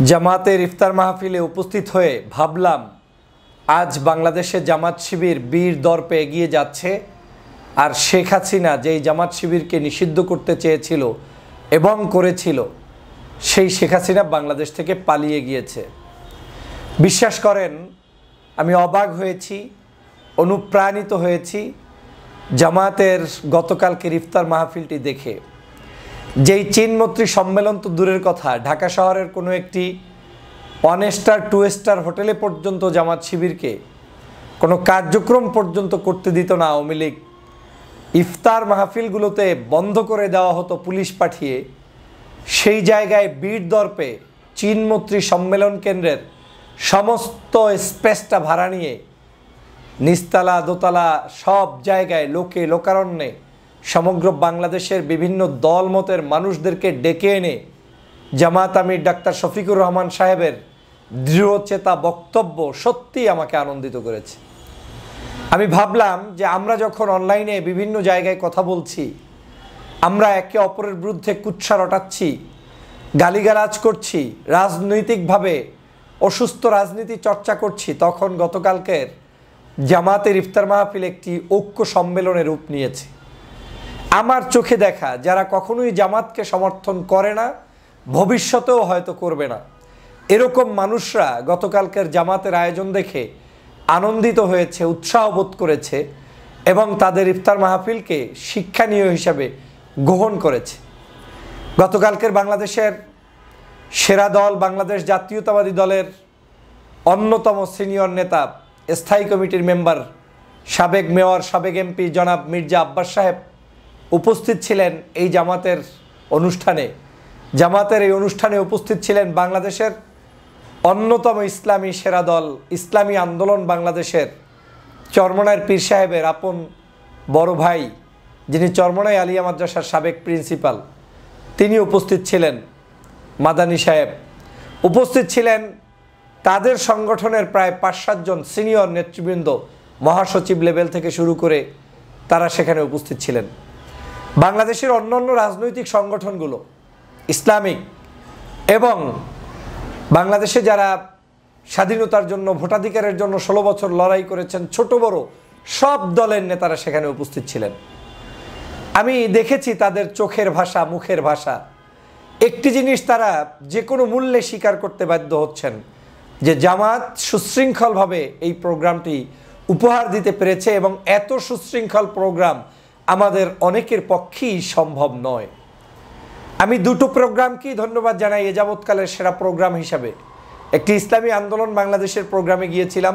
জামাতের ইফতার মাহফিলে উপস্থিত হয়ে ভাবলাম আজ বাংলাদেশে জামাত শিবির বীর দর্পে এগিয়ে যাচ্ছে। আর শেখ হাসিনা যেই জামাত শিবিরকে নিষিদ্ধ করতে চেয়েছিল এবং করেছিল, সেই শেখ হাসিনা বাংলাদেশ থেকে পালিয়ে গিয়েছে। বিশ্বাস করেন, আমি অবাক হয়েছি, অনুপ্রাণিত হয়েছি জামাতের গতকালকের ইফতার মাহফিলটি দেখে। যেই চীনমৈত্রী সম্মেলন তো দূরের কথা, ঢাকা শহরের কোনো একটি 1 স্টার 2 স্টার হোটেলে পর্যন্ত জামাত শিবিরকে কোনো কার্যক্রম পর্যন্ত করতে দিত না আওয়ামী লীগ। ইফতার মাহফিলগুলোতে বন্ধ করে দেওয়া হতো পুলিশ পাঠিয়ে। সেই জায়গায় বীর দর্পে চীনমৈত্রী সম্মেলন কেন্দ্রের সমস্ত স্পেসটা ভাড়া নিয়ে নিচতলা দোতলা সব জায়গায় লোকে লোকারণ্যে সমগ্র বাংলাদেশের বিভিন্ন দলমতের মানুষদেরকে ডেকে এনে জামাত আমির ডাক্তার শফিকুর রহমান সাহেবের দৃঢ়চেতা বক্তব্য সত্যি আমাকে আনন্দিত করেছে। আমি ভাবলাম যে আমরা যখন অনলাইনে বিভিন্ন জায়গায় কথা বলছি, আমরা একে অপরের বিরুদ্ধে কুৎসা রটাচ্ছি, গালিগালাজ করছি, রাজনৈতিকভাবে অসুস্থ রাজনীতি চর্চা করছি, তখন গতকালকের জামাতের ইফতার মাহফিল একটি ঐক্য সম্মেলনের রূপ নিয়েছে। আমার চোখে দেখা যারা কখনোই জামাতকে সমর্থন করে না, ভবিষ্যতেও হয়তো করবে না, এরকম মানুষরা গতকালকের জামাতের আয়োজন দেখে আনন্দিত হয়েছে, উৎসাহ বোধ করেছে এবং তাদের ইফতার মাহফিলকে শিক্ষণীয় হিসাবে গ্রহণ করেছে। গতকালকের বাংলাদেশের সেরা দল বাংলাদেশ জাতীয়তাবাদী দলের অন্যতম সিনিয়র নেতা, স্থায়ী কমিটির মেম্বার, সাবেক মেয়র, সাবেক এমপি জনাব মির্জা আব্বাস সাহেব উপস্থিত ছিলেন এই জামাতের অনুষ্ঠানে। জামাতের এই অনুষ্ঠানে উপস্থিত ছিলেন বাংলাদেশের অন্যতম ইসলামী সেরা দল ইসলামী আন্দোলন বাংলাদেশের চরমনাইয়ের পীর সাহেবের আপন বড় ভাই, যিনি চরমনাই আলিয়া মাদ্রাসার সাবেক প্রিন্সিপাল, তিনি উপস্থিত ছিলেন। মাদানী সাহেব উপস্থিত ছিলেন। তাদের সংগঠনের প্রায় 5-7 জন সিনিয়র নেতৃবৃন্দ, মহাসচিব লেভেল থেকে শুরু করে তারা সেখানে উপস্থিত ছিলেন। বাংলাদেশের অন্যান্য রাজনৈতিক সংগঠনগুলো, ইসলামিক এবং বাংলাদেশে যারা স্বাধীনতার জন্য, ভোটাধিকারের জন্য 16 বছর লড়াই করেছেন, ছোট বড় সব দলের নেতারা সেখানে উপস্থিত ছিলেন। আমি দেখেছি তাদের চোখের ভাষা, মুখের ভাষা। একটি জিনিস তারা যে কোনো মূল্যে স্বীকার করতে বাধ্য হচ্ছেন যে জামাত সুশৃঙ্খলভাবে এই প্রোগ্রামটি উপহার দিতে পেরেছে এবং এত সুশৃঙ্খল প্রোগ্রাম আমাদের অনেকের পক্ষেই সম্ভব নয়। আমি দুটো প্রোগ্রামকেই ধন্যবাদ জানাই এ যাবৎকালের সেরা প্রোগ্রাম হিসাবে। একটি ইসলামী আন্দোলন বাংলাদেশের প্রোগ্রামে গিয়েছিলাম,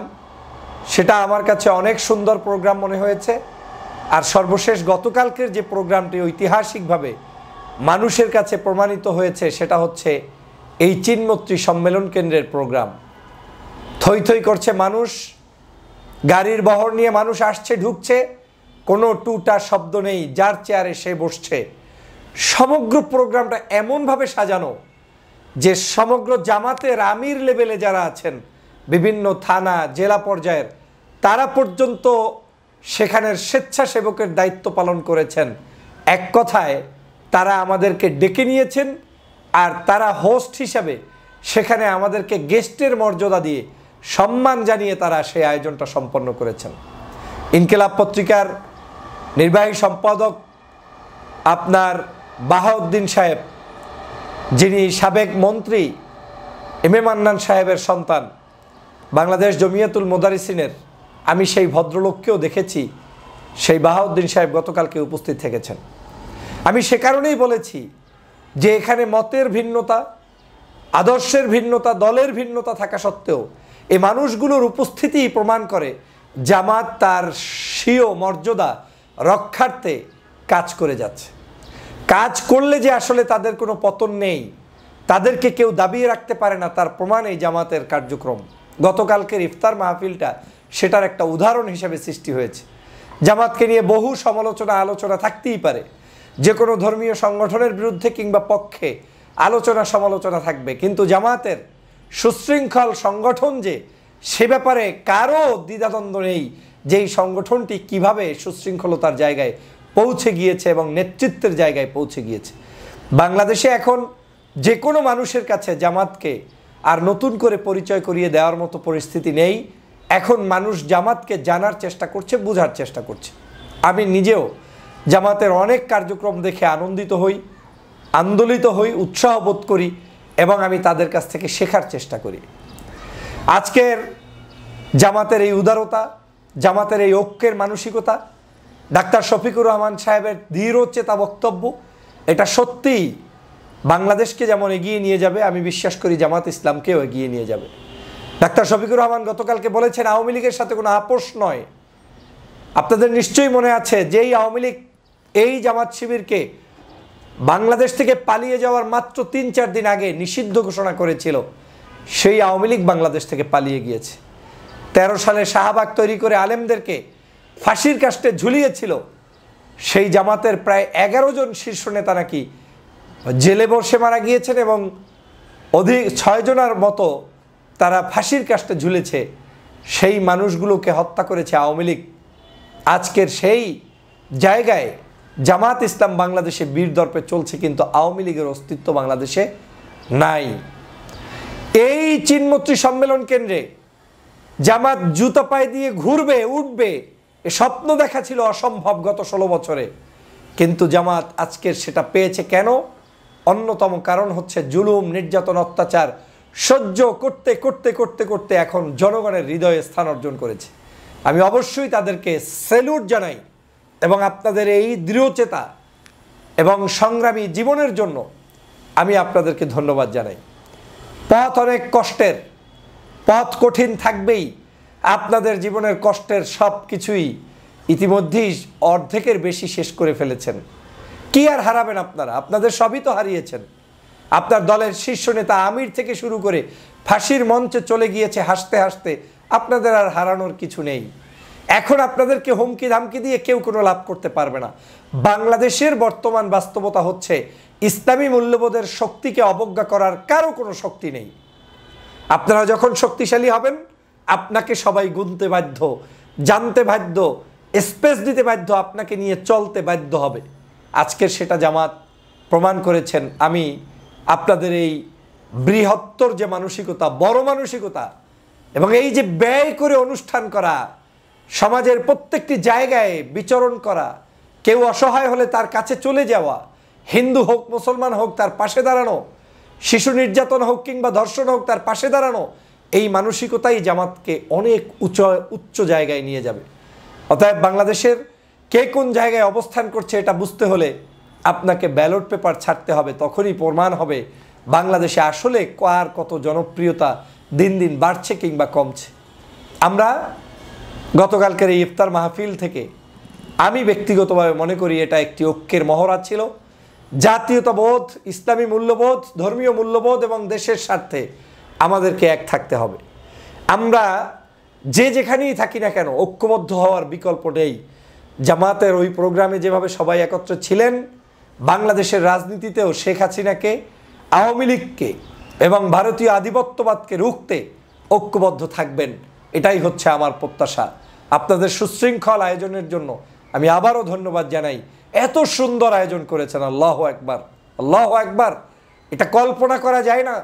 সেটা আমার কাছে অনেক সুন্দর প্রোগ্রাম মনে হয়েছে। আর সর্বশেষ গতকালকের যে প্রোগ্রামটি ঐতিহাসিকভাবে মানুষের কাছে প্রমাণিত হয়েছে, সেটা হচ্ছে এই চীনমৈত্রী সম্মেলন কেন্দ্রের প্রোগ্রাম। থই থই করছে মানুষ, গাড়ির বহর নিয়ে মানুষ আসছে ঢুকছে, কোনো টুটা শব্দ নেই, যার চেয়ারে সে বসছে। সমগ্র প্রোগ্রামটা এমনভাবে সাজানো যে সমগ্র জামাতের আমির লেভেলে যারা আছেন, বিভিন্ন থানা জেলা পর্যায়ের, তারা পর্যন্ত সেখানের স্বেচ্ছাসেবকের দায়িত্ব পালন করেছেন। এক কথায় তারা আমাদেরকে ডেকে নিয়েছেন আর তারা হোস্ট হিসাবে সেখানে আমাদেরকে গেস্টের মর্যাদা দিয়ে সম্মান জানিয়ে তারা সেই আয়োজনটা সম্পন্ন করেছেন। ইনকিলাব পত্রিকার নির্বাহী সম্পাদক আপনার বাহাউদ্দিন সাহেব, যিনি সাবেক মন্ত্রী এম এ মান্নান সাহেবের সন্তান, বাংলাদেশ জমিয়াতুল মোদারিসিনের, আমি সেই ভদ্রলোককেও দেখেছি। সেই বাহাউদ্দিন সাহেব গতকালকে উপস্থিত থেকেছেন। আমি সে কারণেই বলেছি যে এখানে মতের ভিন্নতা, আদর্শের ভিন্নতা, দলের ভিন্নতা থাকা সত্ত্বেও এই মানুষগুলোর উপস্থিতিই প্রমাণ করে জামাত তার স্বীয় মর্যাদা রক্ষার্থে কাজ করে যাচ্ছে। কাজ করলে যে আসলে তাদের কোনো পতন নেই, তাদেরকে কেউ দাবিয়ে রাখতে পারে না, তার প্রমাণ এই জামাতের কার্যক্রম। গতকালকের ইফতার মাহফিলটা সেটার একটা উদাহরণ হিসেবে সৃষ্টি হয়েছে। জামাতকে নিয়ে বহু সমালোচনা আলোচনা থাকতেই পারে, যে কোনো ধর্মীয় সংগঠনের বিরুদ্ধে কিংবা পক্ষে আলোচনা সমালোচনা থাকবে, কিন্তু জামাতের সুশৃঙ্খল সংগঠন যে, সে ব্যাপারে কারো দ্বিধাদ্বন্দ্ব নেই যে এই সংগঠনটি কিভাবে সুশৃঙ্খলতার জায়গায় পৌঁছে গিয়েছে এবং নেতৃত্বের জায়গায় পৌঁছে গিয়েছে। বাংলাদেশে এখন যে কোনো মানুষের কাছে জামাতকে আর নতুন করে পরিচয় করিয়ে দেওয়ার মতো পরিস্থিতি নেই। এখন মানুষ জামাতকে জানার চেষ্টা করছে, বোঝার চেষ্টা করছে। আমি নিজেও জামাতের অনেক কার্যক্রম দেখে আনন্দিত হই, আন্দোলিত হই, উৎসাহ বোধ করি এবং আমি তাদের কাছ থেকে শেখার চেষ্টা করি। আজকের জামাতের এই উদারতা, জামাতের এই ঐক্যের মানসিকতা, ডাক্তার শফিকুর রহমান সাহেবের দৃঢ়চেতা বক্তব্য, এটা সত্যিই বাংলাদেশকে যেমন এগিয়ে নিয়ে যাবে, আমি বিশ্বাস করি জামাত ইসলামকেও এগিয়ে নিয়ে যাবে। ডাক্তার শফিকুর রহমান গতকালকে বলেছেন আওয়ামী লীগের সাথে কোনো আপোষ নয়। আপনাদের নিশ্চয়ই মনে আছে যেই আওয়ামী লীগ এই জামাত শিবিরকে বাংলাদেশ থেকে পালিয়ে যাওয়ার মাত্র ৩-৪ দিন আগে নিষিদ্ধ ঘোষণা করেছিল, সেই আওয়ামী লীগ বাংলাদেশ থেকে পালিয়ে গিয়েছে। ১৩ সালে শাহবাগ তৈরি করে আলেমদেরকে ফাঁসির কাস্টে ঝুলিয়েছিল, সেই জামাতের প্রায় ১১ জন শীর্ষ নেতা নাকি জেলে বসে মারা গিয়েছেন এবং অধিক ৬ জনের মতো তারা ফাঁসির কাস্টে ঝুলেছে। সেই মানুষগুলোকে হত্যা করেছে আওয়ামী লীগ। আজকের সেই জায়গায় জামাত ইসলাম বাংলাদেশে বীর দর্পে চলছে, কিন্তু আওয়ামী লীগের অস্তিত্ব বাংলাদেশে নাই। এই চিনমৈত্রী সম্মেলন কেন্দ্রে জামাত জুতা পায়ে দিয়ে ঘুরবে, উঠবে, এ স্বপ্ন দেখা ছিল অসম্ভব গত ১৬ বছরে, কিন্তু জামাত আজকের সেটা পেয়েছে। কেন? অন্যতম কারণ হচ্ছে জুলুম, নির্যাতন, অত্যাচার সহ্য করতে করতে করতে করতে এখন জনগণের হৃদয়ে স্থান অর্জন করেছে। আমি অবশ্যই তাদেরকে স্যালুট জানাই এবং আপনাদের এই দৃঢ়চেতা এবং সংগ্রামী জীবনের জন্য আমি আপনাদেরকে ধন্যবাদ জানাই। পথ অনেক কষ্টের, পথ কঠিন থাকবেই। আপনাদের জীবনের কষ্টের সব কিছুই ইতিমধ্যেই অর্ধেকের বেশি শেষ করে ফেলেছেন। কি আর হারাবেন আপনারা? আপনাদের সবই তো হারিয়েছেন। আপনার দলের শীর্ষ নেতা আমির থেকে শুরু করে ফাঁসির মঞ্চে চলে গিয়েছে হাসতে হাসতে। আপনাদের আর হারানোর কিছু নেই। এখন আপনাদেরকে হুমকি ধামকি দিয়ে কেউ কোনো লাভ করতে পারবে না। বাংলাদেশের বর্তমান বাস্তবতা হচ্ছে ইসলামী মূল্যবোধের শক্তিকে অবজ্ঞা করার কারো কোনো শক্তি নেই। আপনারা যখন শক্তিশালী হবেন আপনাকে সবাই গুনতে বাধ্য, জানতে বাধ্য, স্পেস দিতে বাধ্য, আপনাকে নিয়ে চলতে বাধ্য হবে। আজকের সেটা জামাত প্রমাণ করেছেন। আমি আপনাদের এই বৃহত্তর যে মানসিকতা, বড় মানসিকতা এবং এই যে ব্যয় করে অনুষ্ঠান করা, সমাজের প্রত্যেকটি জায়গায় বিচরণ করা, কেউ অসহায় হলে তার কাছে চলে যাওয়া, হিন্দু হোক মুসলমান হোক তার পাশে দাঁড়ানো, শিশু নির্যাতন হোক কিংবা ধর্ষণ হোক তার পাশে দাঁড়ানো, এই মানসিকতাই জামাতকে অনেক উচ্চ জায়গায় নিয়ে যাবে। অতএব বাংলাদেশের কে কোন জায়গায় অবস্থান করছে এটা বুঝতে হলে আপনাকে ব্যালট পেপার ছাড়তে হবে। তখনই প্রমাণ হবে বাংলাদেশে আসলে কার কত জনপ্রিয়তা দিন দিন বাড়ছে কিংবা কমছে। আমরা গতকালকের এই ইফতার মাহফিল থেকে আমি ব্যক্তিগতভাবে মনে করি এটা একটি ঐক্যের মহড়া ছিল। জাতীয়তাবোধ, ইসলামী মূল্যবোধ, ধর্মীয় মূল্যবোধ এবং দেশের স্বার্থে আমাদেরকে এক থাকতে হবে। আমরা যে যেখানেই থাকি না কেন ঐক্যবদ্ধ হওয়ার বিকল্প নেই। জামাতের ওই প্রোগ্রামে যেভাবে সবাই একত্র ছিলেন, বাংলাদেশের রাজনীতিতেও শেখ হাসিনাকে, আওয়ামী লীগকে এবং ভারতীয় আধিপত্যবাদকে রুখতে ঐক্যবদ্ধ থাকবেন, এটাই হচ্ছে আমার প্রত্যাশা। আপনাদের সুশৃঙ্খল আয়োজনের জন্য আমি আবারও ধন্যবাদ জানাই। এত সুন্দর আয়োজন করেছেন, আল্লাহু আকবার, আল্লাহু আকবার। এটা কল্পনা করা যায় না।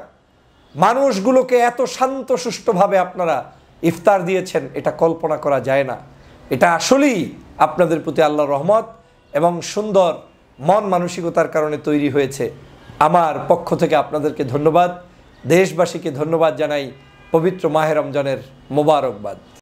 মানুষগুলোকে এত শান্ত সুষ্ঠুভাবে আপনারা ইফতার দিয়েছেন, এটা কল্পনা করা যায় না। এটা আসলেই আপনাদের প্রতি আল্লাহর রহমত এবং সুন্দর মন মানসিকতার কারণে তৈরি হয়েছে। আমার পক্ষ থেকে আপনাদেরকে ধন্যবাদ, দেশবাসীকে ধন্যবাদ জানাই। পবিত্র মাহে রমজানের মোবারকবাদ।